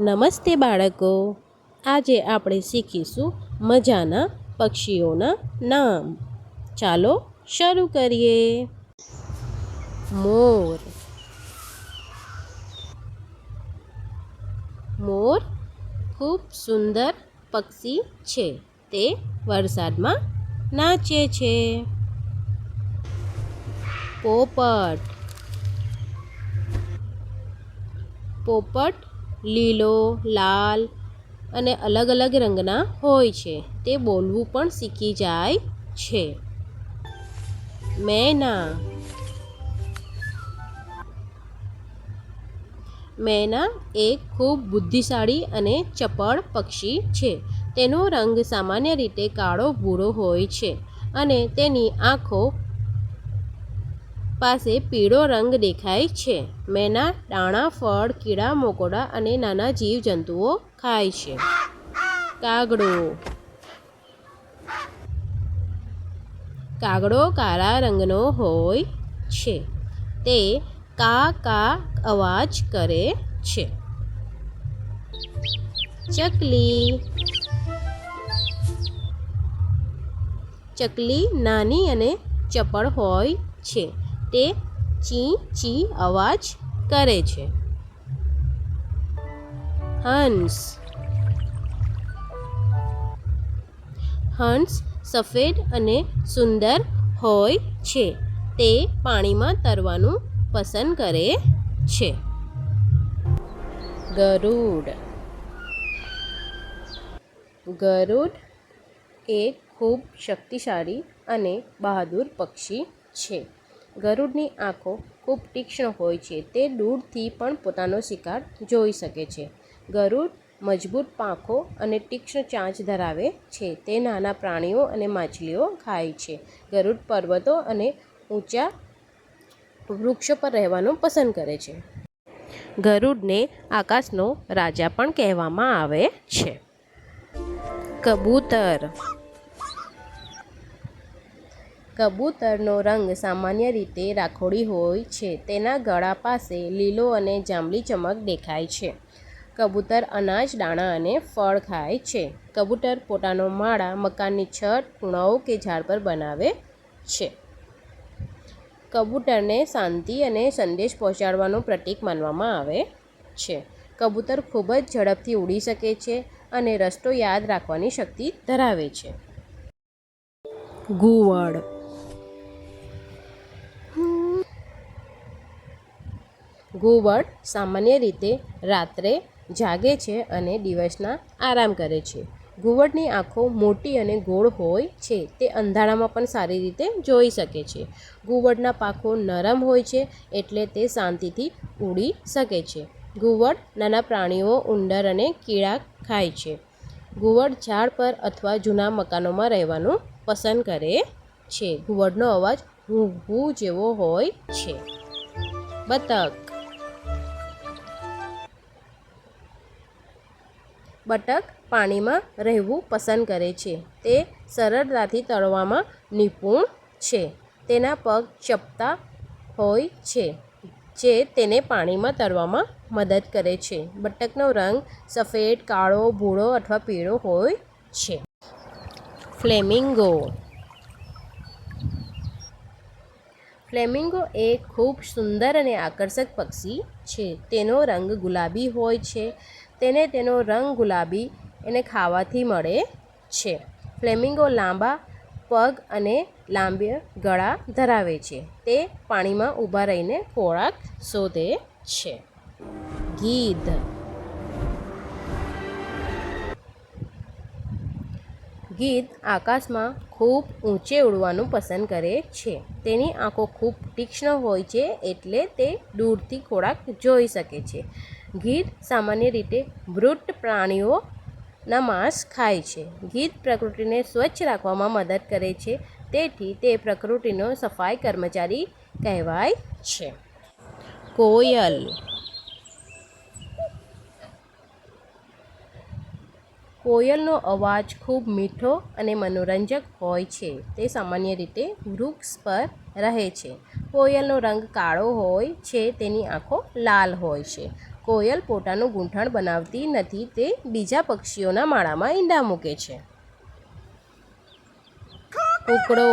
નમસ્તે બાળકો, આજે આપણે શીખીશું મજાના પક્ષીઓના નામ. ચાલો શરૂ કરીએ. મોર. મોર ખૂબ સુંદર પક્ષી છે. તે વરસાદમાં નાચે છે. પોપટ. પોપટ લીલો, લાલ અને અલગ અલગ રંગના હોય છે. તે બોલવું પણ શીખી જાય છે. મેના. મેના એક ખૂબ બુદ્ધિશાળી અને ચપળ પક્ષી છે. તેનો રંગ સામાન્ય રીતે કાળો ભૂરો હોય છે અને તેની આંખો પાસે પીળો રંગ દેખાય છે. મેના દાણા, ફળ, કીડા મકોડા અને નાના જીવજંતુઓ ખાય છે. કાગડો. કાગડો કાળા રંગનો હોય છે. તે કા કા અવાજ કરે છે. ચકલી. ચકલી નાની અને ચપળ હોય છે. તે ચી ચી અવાજ કરે છે. હંસ. હંસ સફેદ અને સુંદર હોય છે. તે પાણીમાં તરવાનું પસંદ કરે છે. ગરુડ. ગરુડ એક ખૂબ શક્તિશાળી અને બહાદુર પક્ષી છે. ગરુડની આંખો ખૂબ તીક્ષ્ણ હોય છે. તે દૂરથી પણ પોતાનો શિકાર જોઈ શકે છે. ગરુડ મજબૂત પાંખો અને તીક્ષ્ણ ચાંચ ધરાવે છે. તે નાના પ્રાણીઓ અને માછલીઓ ખાય છે. ગરુડ પર્વતો અને ઊંચા વૃક્ષો પર રહેવાનું પસંદ કરે છે. ગરુડને આકાશનો રાજા પણ કહેવામાં આવે છે. કબૂતર. કબૂતરનો રંગ સામાન્ય રીતે રાખોડી હોય છે. તેના ગળા પાસે લીલો અને જાંબલી ચમક દેખાય છે. કબૂતર અનાજ, દાણા અને ફળ ખાય છે. કબૂતર પોતાનો માળા મકાનની છત, ખૂણાઓ કે ઝાડ પર બનાવે છે. કબૂતરને શાંતિ અને સંદેશ પહોંચાડવાનું પ્રતીક માનવામાં આવે છે. કબૂતર ખૂબ જ ઝડપથી ઉડી શકે છે અને રસ્તો યાદ રાખવાની શક્તિ ધરાવે છે. ઘુવડ. ઘુવડ સામાન્ય રીતે રાત્રે જાગે છે અને દિવસના આરામ કરે છે. ઘુવડની આંખો મોટી અને ગોળ હોય છે. તે અંધારામાં પણ સારી રીતે જોઈ શકે છે. ઘુવડના પાંખો નરમ હોય છે એટલે તે શાંતિથી ઉડી શકે છે. ઘુવડ નાના પ્રાણીઓ, ઉંદર અને કીડા ખાય છે. ઘુવડ ઝાડ પર અથવા જૂના મકાનોમાં રહેવાનું પસંદ કરે છે. ઘુવડનો અવાજ હૂ હૂ જેવો હોય છે. બતક. બતક પાણીમાં રહેવું પસંદ કરે છે. તે સરળતાથી તરવામાં નિપુણ છે. તેના પગ ચપટા હોય છે જે તેને પાણીમાં તરવામાં મદદ કરે છે. બતકનો રંગ સફેદ, કાળો, ભૂરો અથવા પીળો હોય છે. ફ્લેમિંગો. ફ્લેમિંગો એક ખૂબ સુંદર અને આકર્ષક પક્ષી છે. તેનો રંગ ગુલાબી હોય છે. તેને તેનો રંગ ગુલાબી એને ખાવાથી મળે છે. ફ્લેમિંગો લાંબા પગ અને લાંબા ગળા ધરાવે છે. તે પાણીમાં ઊભા રહીને ખોરાક શોધે છે. ગીધ. ગીધ આકાશમાં ખૂબ ઊંચે ઉડવાનું પસંદ કરે છે. તેની આંખો ખૂબ તીક્ષ્ણ હોય છે એટલે તે દૂરથી ખોરાક જોઈ શકે છે. ગીધ સામાન્ય રીતે મૃત પ્રાણીઓના માંસ ખાય છે. ગીધ પ્રકૃતિને સ્વચ્છ રાખવામાં મદદ કરે છે. તેથી તે પ્રકૃતિનો સફાઈ કર્મચારી કહેવાય છે. કોયલ. કોયલનો અવાજ ખૂબ મીઠો અને મનોરંજક હોય છે. તે સામાન્ય રીતે વૃક્ષ પર રહે છે. કોયલનો રંગ કાળો હોય છે. તેની આંખો લાલ હોય છે. કોયલ પોતાનું ગૂંથણ બનાવતી નથી, તે બીજા પક્ષીઓના માળામાં ઈંડા મૂકે છે. કૂકડો.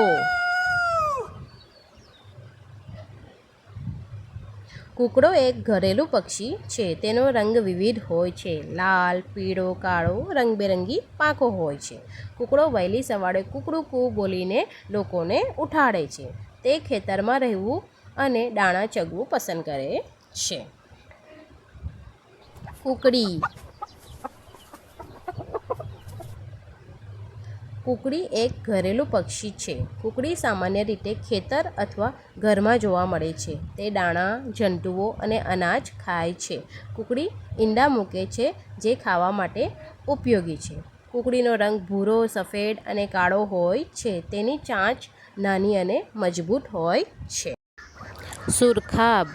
કૂકડો એક ઘરેલું પક્ષી છે. તેનો રંગ વિવિધ હોય છે. લાલ, પીળો, કાળો, રંગબેરંગી પાંખો હોય છે. કૂકડો વહેલી સવારે કૂકડું બોલીને લોકોને ઉઠાડે છે. તે ખેતરમાં રહેવું અને દાણા ચગવું પસંદ કરે છે. કુકડી. કુકડી એક ઘરેલું પક્ષી છે. કુકડી સામાન્ય રીતે ખેતર અથવા ઘરમાં જોવા મળે છે. તે દાણા, જંતુઓ અને અનાજ ખાય છે. કુકડી ઈંડા મૂકે છે જે ખાવા માટે ઉપયોગી છે. કુકડીનો રંગ ભૂરો, સફેદ અને કાળો હોય છે. તેની ચાંચ નાની અને મજબૂત હોય છે. સુરખાબ.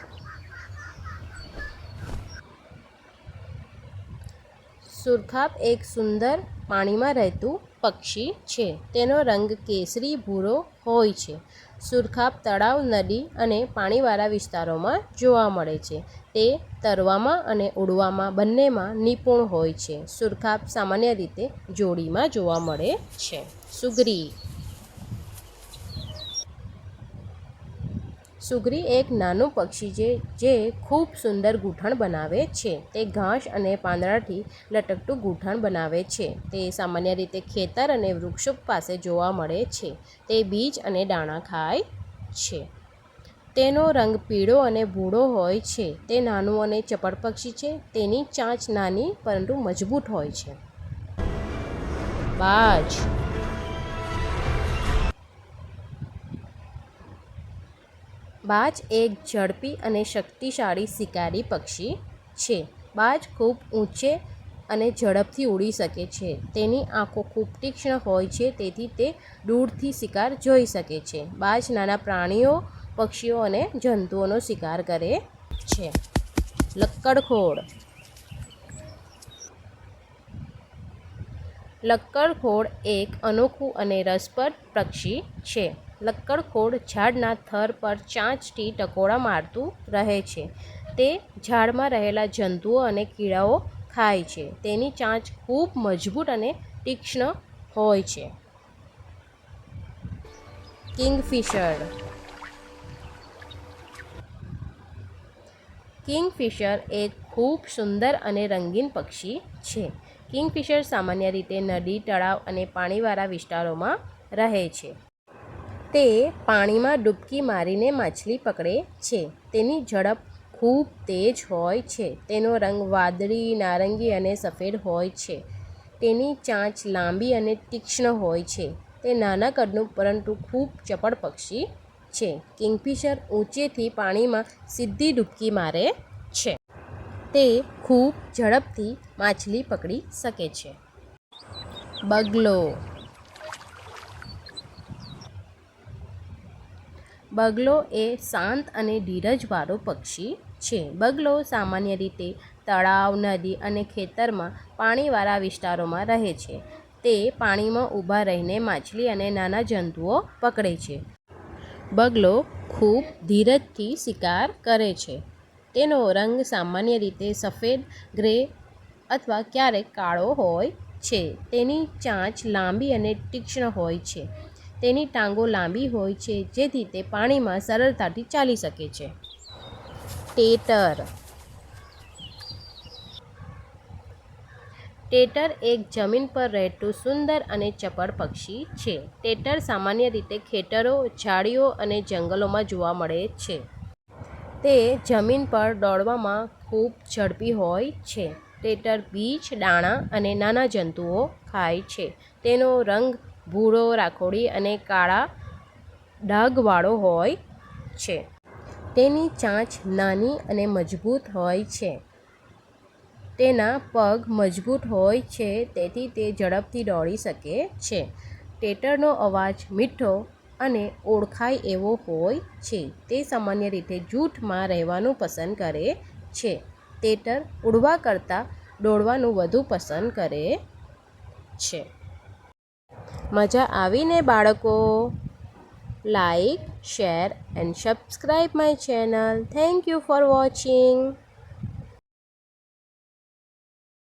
સુરખાબ એક સુંદર પાણીમાં રહેતું પક્ષી છે. તેનો રંગ કેસરી ભૂરો હોય છે. સુરખાબ તળાવ, નદી અને પાણીવાળા વિસ્તારોમાં જોવા મળે છે. તે તરવામાં અને ઉડવામાં બંનેમાં નિપુણ હોય છે. સુરખાબ સામાન્ય રીતે જોડીમાં જોવા મળે છે. સુગરી. સુગરી એક નાનું પક્ષી છે જે ખૂબ સુંદર ગૂંથણ બનાવે છે. તે ઘાસ અને પાંદડાથી લટકતું ગૂંથણ બનાવે છે. તે સામાન્ય રીતે ખેતર અને વૃક્ષો પાસે જોવા મળે છે. તે બીજ અને દાણા ખાય છે. તેનો રંગ પીળો અને ભૂરો હોય છે. તે નાનું અને ચપળ પક્ષી છે. તેની ચાંચ નાની પરંતુ મજબૂત હોય છે. બાજ. બાજ એક ઝડપી અને શક્તિશાળી શિકારી પક્ષી છે. બાજ ખૂબ ઊંચે અને ઝડપથી ઉડી શકે છે. તેની આંખો ખૂબ તીક્ષ્ણ હોય છે, તેથી તે દૂરથી શિકાર જોઈ શકે છે. બાજ નાના પ્રાણીઓ, પક્ષીઓ અને જંતુઓનો શિકાર કરે છે. લક્કડખોડ. લક્કડખોડ એક અનોખું અને રસપ્રદ પક્ષી છે. લક્કડખોડ ઝાડના થર પર ચાંચથી ટકોરા મારતું રહે છે. તે ઝાડમાં રહેલા જંતુઓ અને કીડાઓ ખાય છે. તેની ચાંચ ખૂબ મજબૂત અને તીક્ષ્ણ હોય છે. કિંગફિશર. કિંગફિશર એક ખૂબ સુંદર અને રંગીન પક્ષી છે. કિંગફિશર સામાન્ય રીતે નદી, તળાવ અને પાણીવાળા વિસ્તારોમાં રહે છે. તે પાણીમાં ડૂબકી મારીને માછલી પકડે છે. તેની ઝડપ ખૂબ તેજ હોય છે. તેનો રંગ વાદળી, નારંગી અને સફેદ હોય છે. તેની ચાંચ લાંબી અને તીક્ષ્ણ હોય છે. તે નાના કદનું પરંતુ ખૂબ ચપળ પક્ષી છે. કિંગફિશર ઊંચેથી પાણીમાં સીધી ડૂબકી મારે છે. તે ખૂબ ઝડપથી માછલી પકડી શકે છે. બગલો. બગલો એ શાંત અને ધીરજવાળો પક્ષી છે. બગલો સામાન્ય રીતે તળાવ, નદી અને ખેતરમાં પાણીવાળા વિસ્તારોમાં રહે છે. તે પાણીમાં ઊભા રહીને માછલી અને નાના જંતુઓ પકડે છે. બગલો ખૂબ ધીરજથી શિકાર કરે છે. તેનો રંગ સામાન્ય રીતે સફેદ, ગ્રે અથવા ક્યારેક કાળો હોય છે. તેની ચાંચ લાંબી અને તીક્ષ્ણ હોય છે. તેની ટાંગો લાંબી હોય છે જેથી તે પાણીમાં સરળતાથી ચાલી શકે છે. ટેટર. ટેટર એક જમીન પર રહેતું સુંદર અને ચપળ પક્ષી છે. ટેટર સામાન્ય રીતે ખેતરો, ઝાડીઓ અને જંગલોમાં જોવા મળે છે. તે જમીન પર દોડવામાં ખૂબ ઝડપી હોય છે. ટેટર બીજ, દાણા અને નાના જંતુઓ ખાય છે. તેનો રંગ ભૂરો, રાખોડી અને કાળા ડાઘવાળો હોય છે. તેની ચાંચ નાની અને મજબૂત હોય છે. તેના પગ મજબૂત હોય છે તેથી તે ઝડપથી દોડી શકે છે. ટેટરનો અવાજ મીઠો અને ઓળખાય એવો હોય છે. તે સામાન્ય રીતે જૂથમાં રહેવાનું પસંદ કરે છે. ટેટર ઉડવા કરતાં દોડવાનું વધુ પસંદ કરે છે. મજા આવીને બાળકો? Like, share and subscribe my channel. Thank you for watching.